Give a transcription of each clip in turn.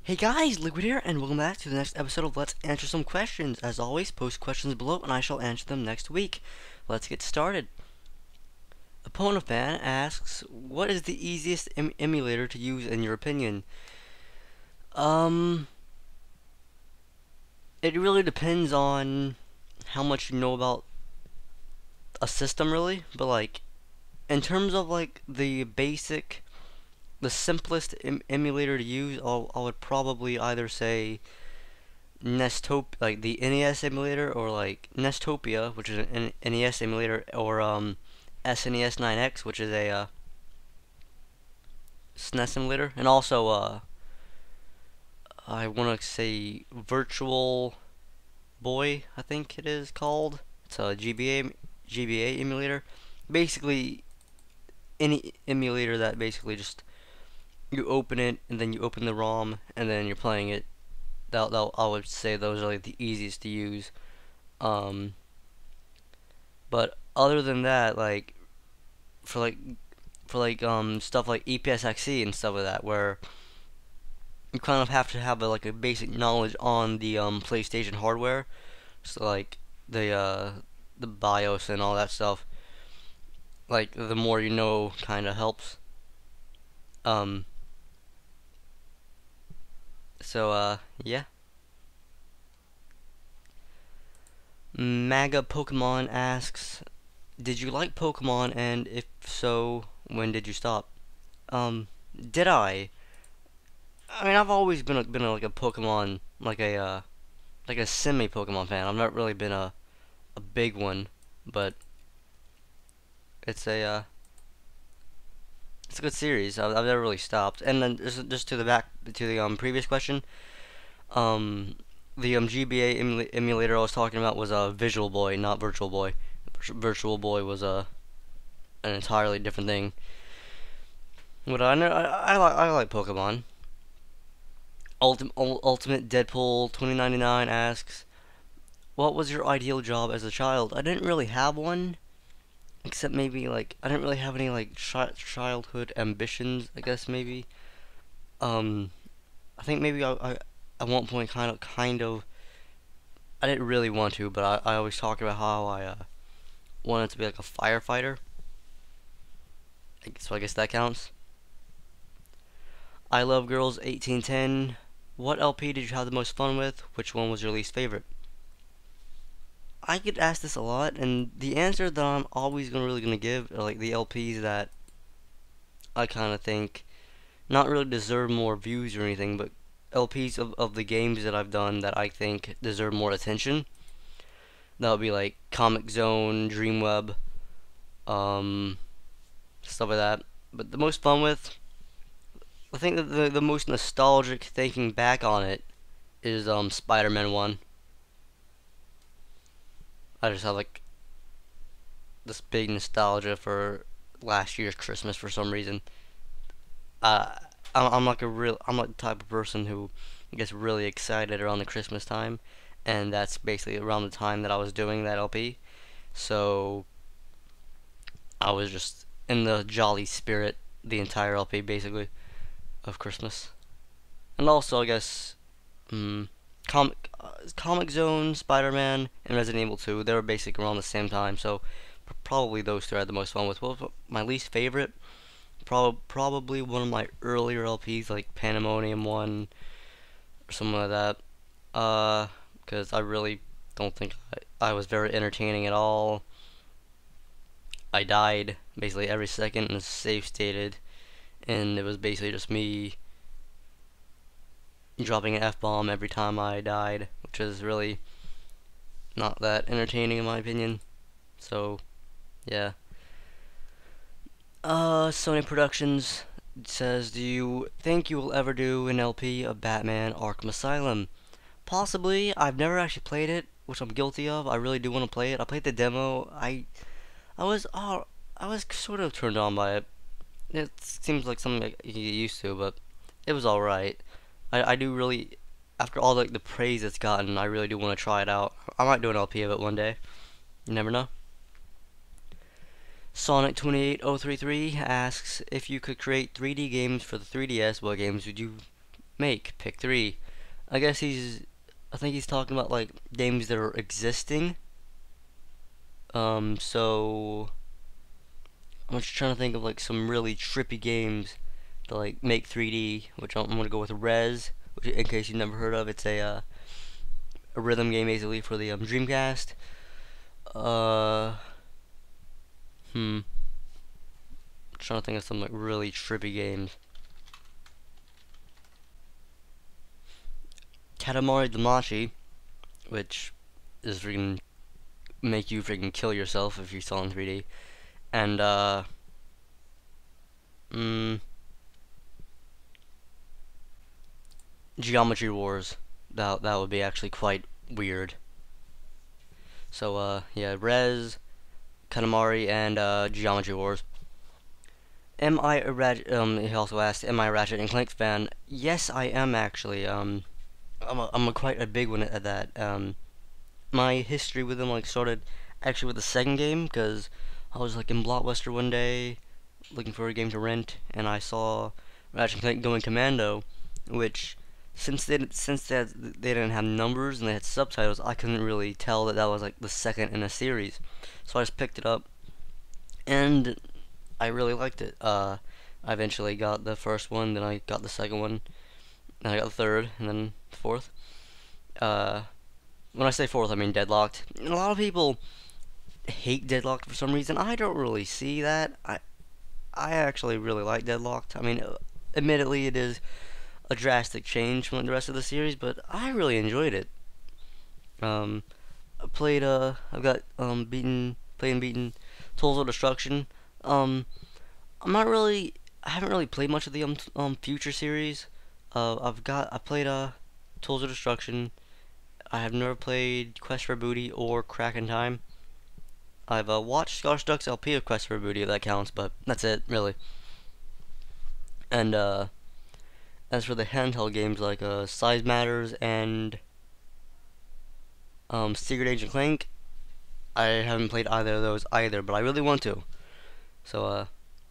Hey guys, Liquid here, and welcome back to the next episode of Let's Answer Some Questions. As always, post questions below, and I shall answer them next week. Let's get started. Opponent fan asks, what is the easiest emulator to use in your opinion? Um, it really depends on how much you know about a system, really. But like, in terms of like the simplest emulator to use, I would probably either say like the NES emulator, or like Nestopia, which is an NES emulator, or SNES 9X, which is a SNES emulator, and also I want to say Virtual Boy, I think it is called. It's a GBA emulator. Basically, any emulator that basically just you open it and then you open the ROM and then you're playing it. I would say those are like the easiest to use. Um, but other than that, like for like stuff like EPSXE and stuff like that, where you kind of have to have like a basic knowledge on the PlayStation hardware, so like the uh, the BIOS and all that stuff. Like the more you know, kind of helps. Um, yeah. MAGA Pokemon asks, did you like Pokemon, and if so, when did you stop? Did I? I mean, I've always like a Pokemon, like a semi Pokemon fan. I've not really been a big one, but it's it's a good series. I've never really stopped. And then just to the previous question, um the GBA emulator I was talking about was a Visual Boy, not Virtual Boy. Virtual Boy was an entirely different thing. But I like Pokemon. Ultimate Deadpool 2099 asks, what was your ideal job as a child? I didn't really have one, except maybe like I didn't really have any like childhood ambitions, I guess maybe. Um, I think maybe I at one point kind of I didn't really want to, but I always talk about how I wanted to be like a firefighter. So I guess that counts. I Love Girls 1810. What LP did you have the most fun with? Which one was your least favorite? I get asked this a lot, and the answer that I'm always gonna give are like the LPs that I kind of think not really deserve more views or anything, but LPs of the games that I've done that I think deserve more attention. That would be like Comic Zone, Dreamweb, um, stuff like that. But the most fun with, I think that the most nostalgic thinking back on it is Spider-Man 1. I just have like this big nostalgia for last year's Christmas for some reason. Uh, I'm like the type of person who gets really excited around the Christmas time, and that's basically around the time that I was doing that LP. So I was just in the jolly spirit the entire LP basically of Christmas. And also, I guess, Comic Zone, Spider-Man, and Resident Evil 2, they were basically around the same time, so probably those two I had the most fun with. Well, my least favorite, probably one of my earlier LPs, like Pandemonium 1, or something like that. Because I really don't think I was very entertaining at all. I died basically every second and save stated, and it was basically just me dropping an F-bomb every time I died, which is really not that entertaining in my opinion. So, yeah. Sony Productions says, do you think you will ever do an LP of Batman Arkham Asylum? Possibly. I've never actually played it, which I'm guilty of. I really do want to play it. I played the demo. I was I was sort of turned on by it. It seems like something like you get used to, but it was alright. I do really, after all like the praise it's gotten, I really do want to try it out. I might do an LP of it one day. You never know. Sonic28033 asks, if you could create 3D games for the 3DS, what games would you make. Pick three. I guess I think he's talking about like games that are existing. So I'm just trying to think of like some really trippy games to like make 3D, which I'm gonna go with Rez, which in case you've never heard of, it's a rhythm game basically for the Dreamcast. Uh, I'm trying to think of some like really trippy games. Katamari Damacy, which is freaking make you freaking kill yourself if you saw in 3D, and mm, Geometry Wars. That would be actually quite weird. So yeah, Rez, Katamari, and Geometry Wars. Am I a he also asked, am I a Ratchet and Clank fan? Yes, I am actually. I'm a quite a big one at that. My history with them like started actually with the second game because I was like in Blockbuster one day looking for a game to rent and I saw Ratchet and Clank Going Commando, which since they didn't have numbers and they had subtitles, I couldn't really tell that that was like the second in a series. So I just picked it up and I really liked it. I eventually got the first one, then I got the second one, then I got the third, and then the fourth. Uh, when I say fourth, I mean Deadlocked. And a lot of people hate Deadlocked for some reason. I don't really see that. I actually really like Deadlocked. I mean, admittedly, it is a drastic change from the rest of the series, but I really enjoyed it. Um, I've got played and beaten Tools of Destruction. Um, I haven't really played much of the Future series. I played Tools of Destruction. I have never played Quest for Booty or Crack in Time. I've watched Scottish Duck's LP of Quest for Booty if that counts, but that's it really. And as for the handheld games like Size Matters and Secret Agent Clank, I haven't played either of those either, but I really want to. So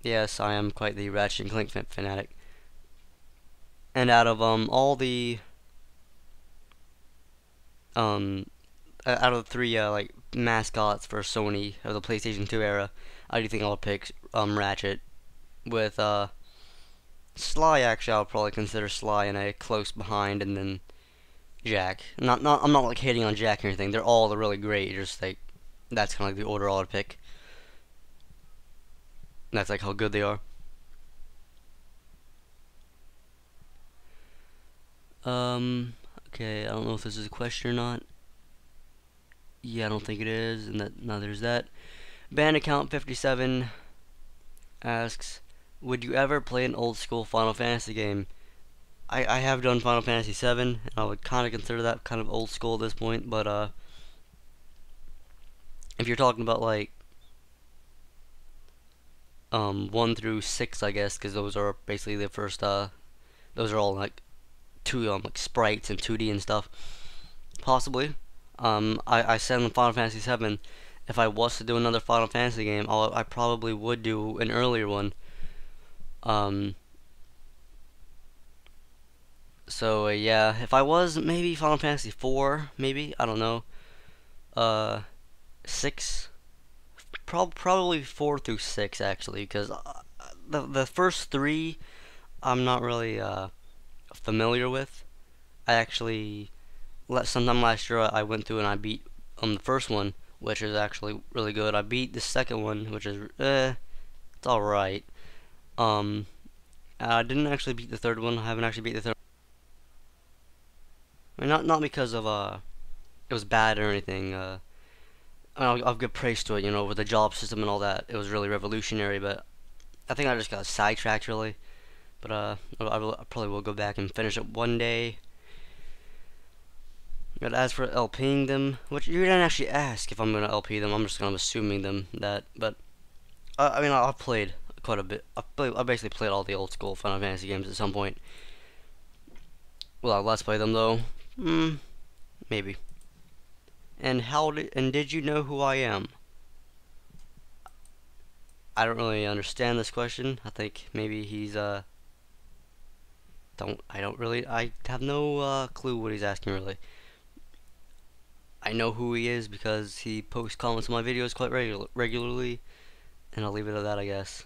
yes, I am quite the Ratchet and Clank fanatic. And out of all the um out of the three like mascots for Sony of the PlayStation 2 era, I do think I'll pick Ratchet with Sly. Actually, I'll probably consider Sly in a close behind, and then Jack. I'm not like hating on Jack or anything. They're all really great. Just like that's kind of like the order I'd pick. That's like how good they are. Okay, I don't know if this is a question or not. Yeah, I don't think it is, and that now there's that. Band account 57 asks, would you ever play an old school Final Fantasy game? I have done Final Fantasy 7, and I would kind of consider that kind of old school at this point, but if you're talking about like 1 through 6, I guess, because those are basically the first those are all like two like sprites and 2D and stuff. Possibly. I said in Final Fantasy 7, if I was to do another Final Fantasy game, I probably would do an earlier one. Um, so yeah, if I was maybe Final Fantasy 4, maybe I don't know. 6, probably 4 through 6 actually, because the first three I'm not really familiar with. I actually sometime last year I went through and I beat the first one, which is actually really good. I beat the second one, which is it's all right. Um, I didn't actually beat the third one. I haven't actually beat the third. I mean, not because of it was bad or anything. I'll give praise to it, you know, with the job system and all that. It was really revolutionary, but I think I just got sidetracked really. But I probably will go back and finish it one day. But as for LPing them, which you didn't actually ask if I'm gonna LP them, I'm just kind of assuming them that. But I mean, I've played quite a bit. I basically played all the old school Final Fantasy games at some point. Will I let's play them though? Maybe. And did you know who I am? I don't really understand this question. I think maybe he's I have no clue what he's asking really. I know who he is because he posts comments on my videos quite regularly, and I'll leave it at that, I guess.